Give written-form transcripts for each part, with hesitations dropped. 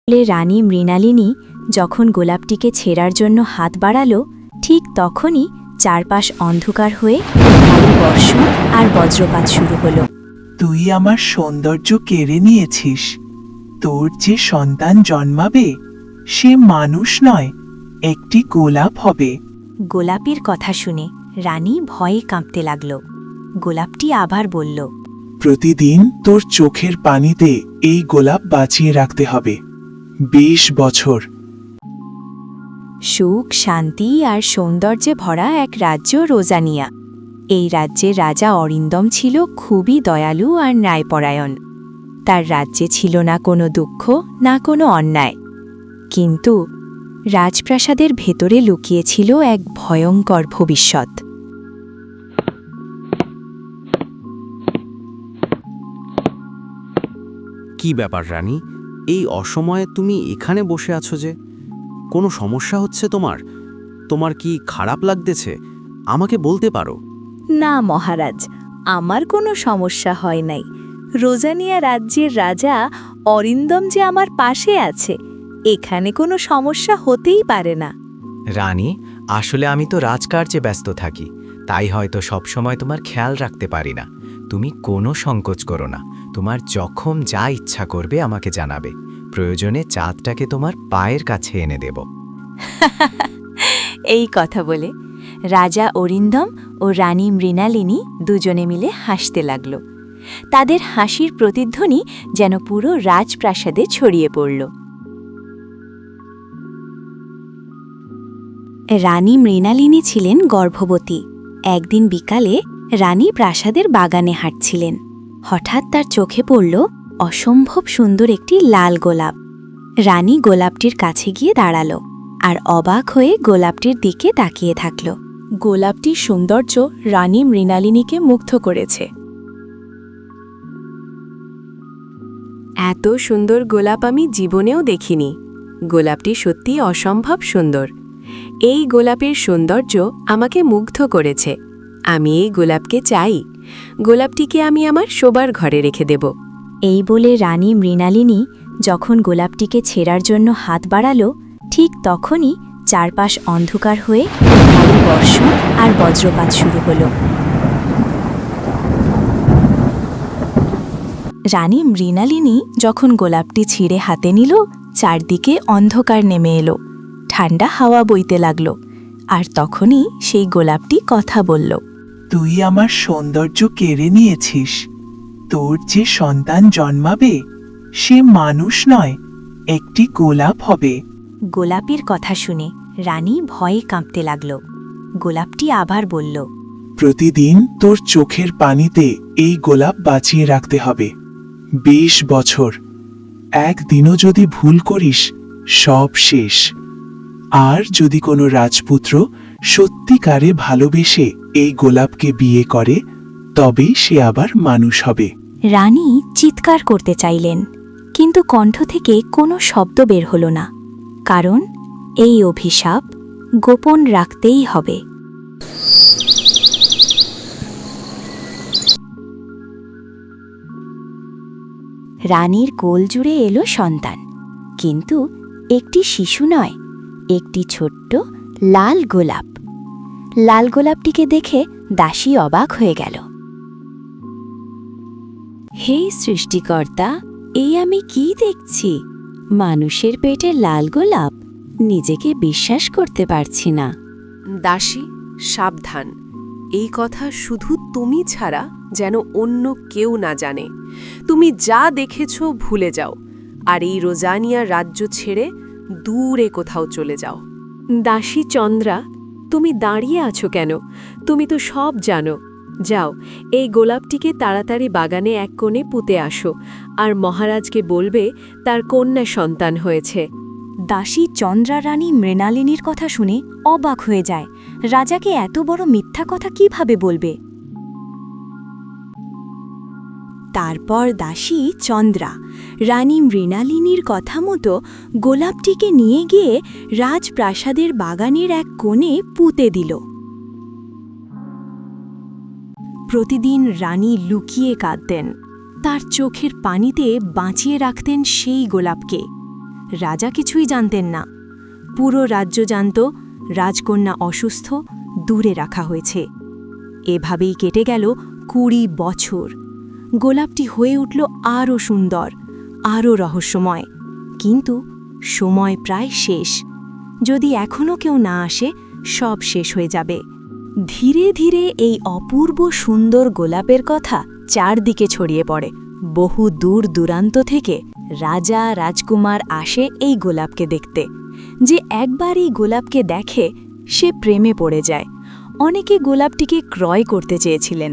বলে রানী মৃণালিনী যখন গোলাপটিকে ছেঁড়ার জন্য হাত বাড়াল, ঠিক তখনই চারপাশ অন্ধকার হয়ে ভারী বর্ষণ আর বজ্রপাত শুরু হলো। তুই আমার সৌন্দর্য কেড়ে নিয়েছিস। তোর যে সন্তান জন্মাবে সে মানুষ নয়, একটি গোলাপ হবে। গোলাপের কথা শুনে রানী ভয়ে কাঁপতে লাগল। গোলাপটি আবার বলল, প্রতিদিন তোর চোখের পানিতে এই গোলাপ বাঁচিয়ে রাখতে হবে 20 বছর। সুখ, শান্তি আর সৌন্দর্যে ভরা এক রাজ্য রোজানিয়া। এই রাজ্যের রাজা অরিন্দম ছিল খুবই দয়ালু আর ন্যায়পরায়ণ। তার রাজ্যে ছিল না কোনো দুঃখ, না কোনো অন্যায়। কিন্তু রাজপ্রাসাদের ভেতরে লুকিয়েছিল এক ভয়ঙ্কর ভবিষ্যৎ। কি ব্যাপার রানী, এই অসময়ে তুমি এখানে বসে আছো যে? কোনো সমস্যা হচ্ছে তোমার? তোমার কি খারাপ লাগতেছে? আমাকে বলতে পারো। না মহারাজ, আমার কোনো সমস্যা হয় নাই। রোজানিয়া রাজ্যের রাজা অরিন্দম যে আমার পাশে আছে, এখানে কোনো সমস্যা হতেই পারে না। রানী, আসলে আমি তো রাজকার্যে ব্যস্ত থাকি, তাই হয়তো সবসময় তোমার খেয়াল রাখতে পারি না। তুমি কোনো সংকোচ করো না, তোমার যখন যা ইচ্ছা করবে আমাকে জানাবে। প্রয়োজনে চাঁদটাকে তোমার পায়ের কাছে এনে দেব। এই কথা বলে রাজা অরিন্দম ও রানী মৃণালিনী দুজনে মিলে হাসতে লাগল। তাদের হাসির প্রতিধ্বনি যেন পুরো রাজপ্রাসাদে ছড়িয়ে পড়ল। রানী মৃণালিনী ছিলেন গর্ভবতী। একদিন বিকালে রানী প্রাসাদের বাগানে হাঁটছিলেন। হঠাৎ তার চোখে পড়ল অসম্ভব সুন্দর একটি লাল গোলাপ। রানী গোলাপটির কাছে গিয়ে দাঁড়াল আর অবাক হয়ে গোলাপটির দিকে তাকিয়ে থাকল। গোলাপটির সৌন্দর্য রানী মৃণালিনীকে মুগ্ধ করেছে। এত সুন্দর গোলাপ আমি জীবনেও দেখিনি। গোলাপটি সত্যি অসম্ভব সুন্দর। এই গোলাপের সৌন্দর্য আমাকে মুগ্ধ করেছে। আমি এই গোলাপকে চাই। গোলাপটিকে আমি আমার শোবার ঘরে রেখে দেব। এই বলে রানী মৃণালিনী যখন গোলাপটিকে ছেঁড়ার জন্য হাত বাড়াল, ঠিক তখনই চারপাশ অন্ধকার হয়ে ভারী বর্ষণ আর বজ্রপাত শুরু হলো। রানী মৃণালিনী যখন গোলাপটি ছিঁড়ে হাতে নিল, চারদিকে অন্ধকার নেমে এলো। ঠান্ডা হাওয়া বইতে লাগল। আর তখনই সেই গোলাপটি কথা বলল, তুই আমার সৌন্দর্য কেড়ে নিয়েছিস। তোর যে সন্তান জন্মাবে সে মানুষ নয়, একটি গোলাপ হবে। গোলাপের কথা শুনে রানী ভয়ে কাঁপতে লাগল। গোলাপটি আবার বলল, প্রতিদিন তোর চোখের পানিতে এই গোলাপ বাঁচিয়ে রাখতে হবে 20 বছর। একদিনও যদি ভুল করিস সব শেষ। আর যদি কোনো রাজপুত্র সত্যিকারে ভালোবেসে এই গোলাপকে বিয়ে করে, তবেই সে আবার মানুষ হবে। রানী চিৎকার করতে চাইলেন, কিন্তু কণ্ঠ থেকে কোনো শব্দ বের হল না, কারণ এই অভিশাপ গোপন রাখতেই হবে। রানীর কোল জুড়ে এলো সন্তান, কিন্তু একটি শিশু নয়, একটি ছোট্ট লাল গোলাপ। লাল গোলাপটিকে দেখে দাসী অবাক হয়ে গেল। হে সৃষ্টিকর্তা, এই আমি কি দেখছি? মানুষের পেটে লাল গোলাপ! নিজেকে বিশ্বাস করতে পারছি না। দাসী, সাবধান। এই কথা শুধু তুমি ছাড়া যেন অন্য কেউ না জানে। তুমি যা দেখেছ ভুলে যাও, আর এই রোজানিয়া রাজ্য ছেড়ে দূরে কোথাও চলে যাও। দাসী চন্দ্রা, তুমি দাঁড়িয়ে আছো কেন? তুমি তো সব জানো। যাও, এই গোলাপটিকে তাড়াতাড়ি বাগানে এক কোণে পুঁতে আসো, আর মহারাজকে বলবে তার কন্যা সন্তান হয়েছে। দাসী চন্দ্রা রানী মৃণালিনীর কথা শুনে অবাক হয়ে যায়। রাজাকে এত বড় মিথ্যা কথা কিভাবে বলবে? তারপর দাসী চন্দ্রা রানী মৃণালিনীর কথা মতো গোলাপটিকে নিয়ে গিয়ে রাজপ্রাসাদের বাগানের এক কোণে পুঁতে দিল। প্রতিদিন রানী লুকিয়ে কাঁদতেন। তার চোখের পানিতে বাঁচিয়ে রাখতেন সেই গোলাপকে। রাজা কিছুই জানতেন না। পুরো রাজ্য জানত রাজকন্যা অসুস্থ, দূরে রাখা হয়েছে। এভাবেই কেটে গেল 20 বছর। গোলাপটি হয়ে উঠল আরও সুন্দর, আরও রহস্যময়। কিন্তু সময় প্রায় শেষ। যদি এখনও কেউ না আসে, সব শেষ হয়ে যাবে। ধীরে ধীরে এই অপূর্ব সুন্দর গোলাপের কথা চারদিকে ছড়িয়ে পড়ে। বহু দূর দূরান্ত থেকে রাজা রাজকুমার আসে এই গোলাপকে দেখতে। যে একবার এই গোলাপকে দেখে সে প্রেমে পড়ে যায়। অনেকে গোলাপটিকে ক্রয় করতে চেয়েছিলেন।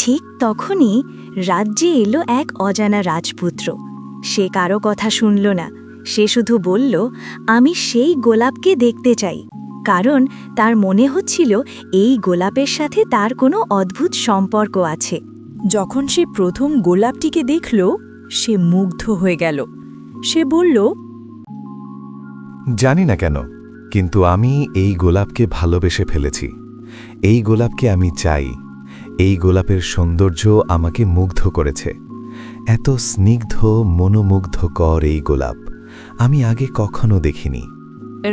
ঠিক তখনই রাজ্যে এলো এক অজানা রাজপুত্র। সে কারো কথা শুনল না। সে শুধু বলল, আমি সেই গোলাপকে দেখতে চাই, কারণ তার মনে হচ্ছিল এই গোলাপের সাথে তার কোনো অদ্ভুত সম্পর্ক আছে। যখন সে প্রথম গোলাপটিকে দেখল, সে মুগ্ধ হয়ে গেল। সে বলল, জানি না কেন, কিন্তু আমি এই গোলাপকে ভালোবেসে ফেলেছি। এই গোলাপকে আমি চাই। এই গোলাপের সৌন্দর্য আমাকে মুগ্ধ করেছে। এত স্নিগ্ধ, মনোমুগ্ধকর এই গোলাপ আমি আগে কখনো দেখিনি।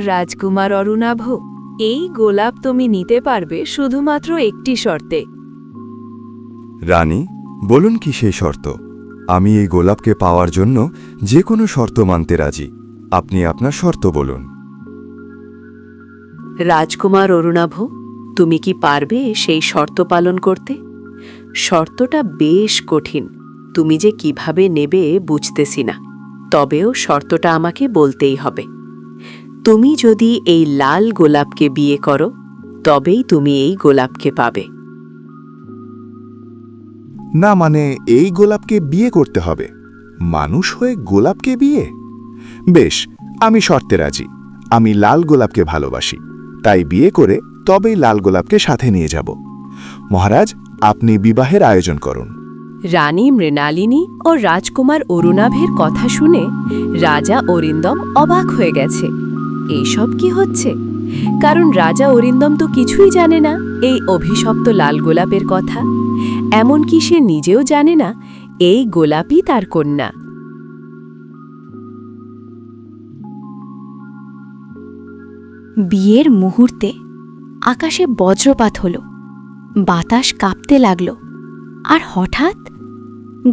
রাজকুমার অরুণাভ, এই গোলাপ তুমি নিতে পারবে শুধুমাত্র একটি শর্তে। রানী, বলুন কি সেই শর্ত? আমি এই গোলাপকে পাওয়ার জন্য যে কোনো শর্ত মানতে রাজি। আপনি আপনার শর্ত বলুন। রাজকুমার অরুণাভ, তুমি কি পারবে সেই শর্ত পালন করতে? শর্তটা বেশ কঠিন, তুমি যে কিভাবে নেবে বুঝতেছি না। তবেও শর্তটা আমাকে বলতেই হবে। তুমি যদি এই লাল গোলাপকে বিয়ে করো, তবেই তুমি এই গোলাপকে পাবে। না, মানে এই গোলাপকে বিয়ে করতে হবে? মানুষ হয়ে গোলাপকে বিয়ে? বেশ, আমি শর্তে রাজি। আমি লাল গোলাপকে ভালোবাসি, তাই বিয়ে করে তবেই লাল গোলাপকে সাথে নিয়ে যাব। মহারাজ, আপনি বিবাহের আয়োজন করুন। রানী মৃণালিনী ও রাজকুমার অরুণাভের কথা শুনে রাজা অরিন্দম অবাক হয়ে গেছে। এইসব কি হচ্ছে? কারণ রাজা অরিন্দম তো কিছুই জানে না এই অভিশপ্ত লাল গোলাপের কথা। এমনকি সে নিজেও জানে না এই গোলাপই তার কন্যা। বিয়ের মুহূর্তে আকাশে বজ্রপাত হলো, বাতাস কাঁপতে লাগল, আর হঠাৎ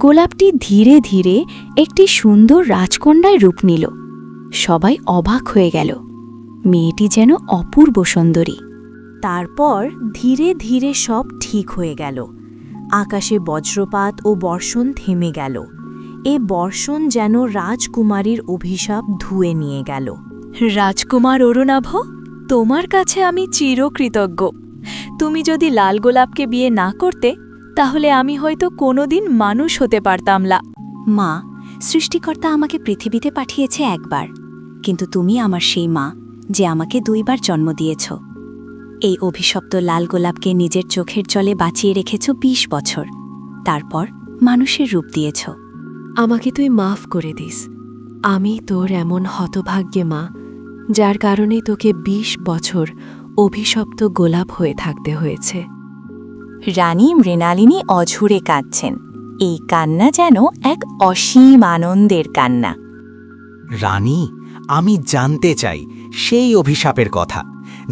গোলাপটি ধীরে ধীরে একটি সুন্দর রাজকন্যায় রূপ নিল। সবাই অবাক হয়ে গেল। মেয়েটি যেন অপূর্ব সুন্দরী। তারপর ধীরে ধীরে সব ঠিক হয়ে গেল। আকাশে বজ্রপাত ও বর্ষণ থেমে গেল। এ বর্ষণ যেন রাজকুমারীর অভিশাপ ধুয়ে নিয়ে গেল। রাজকুমার অরুণাভ, তোমার কাছে আমি চিরকৃতজ্ঞ। তুমি যদি লাল গোলাপকে বিয়ে না করতে, তাহলে আমি হয়তো কোনোদিন মানুষ হতে পারতাম না। মা, সৃষ্টিকর্তা আমাকে পৃথিবীতে পাঠিয়েছে একবার, কিন্তু তুমি আমার সেই মা যে আমাকে 2 বার জন্ম দিয়েছ। এই অভিশপ্ত লাল গোলাপকে নিজের চোখের জলে বাঁচিয়ে রেখেছ 20 বছর। তারপর মানুষের রূপ দিয়েছ। আমাকে তুই মাফ করে দিস। আমি তোর এমন হতভাগ্যে মা, যার কারণে তোকে 20 বছর অভিশপ্ত গোলাপ হয়ে থাকতে হয়েছে। রানী মৃণালিনী অঝুরে কাঁদছেন। এই কান্না যেন এক অসীম আনন্দের কান্না। রানী, আমি জানতে চাই সেই অভিশাপের কথা,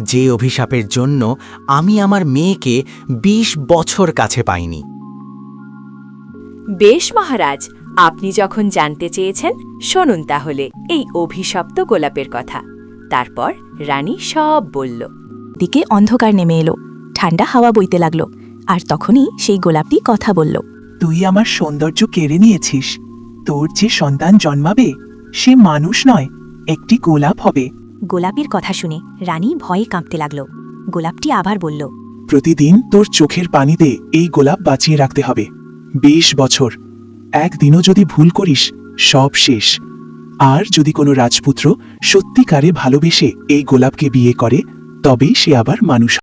যে অভিশাপের জন্য আমি আমার মেয়েকে 20 বছর কাছে পাইনি। বেশ মহারাজ, আপনি যখন জানতে চেয়েছেন, শুনুন তাহলে এই অভিশপ্ত গোলাপের কথা। তারপর রানী সব বলল। দিকে অন্ধকার নেমে এলো, ঠান্ডা হাওয়া বইতে লাগলো, আর তখনই সেই গোলাপটি কথা বলল। তুই আমার সৌন্দর্য কেড়ে নিয়েছিস। তোর যে সন্তান জন্মাবে সে মানুষ নয়, একটি গোলাপ হবে। গোলাপের কথা শুনে রানী ভয়ে কাঁপতে লাগল। গোলাপটি আবার বলল, প্রতিদিন তোর চোখের পানিতে এই গোলাপ বাঁচিয়ে রাখতে হবে 20 বছর। একদিনও যদি ভুল করিস, সব শেষ। আর যদি কোনো রাজপুত্র সত্যিকারে ভালোবেসে এই গোলাপকে বিয়ে করে, তবেই সে আবার মানুষ।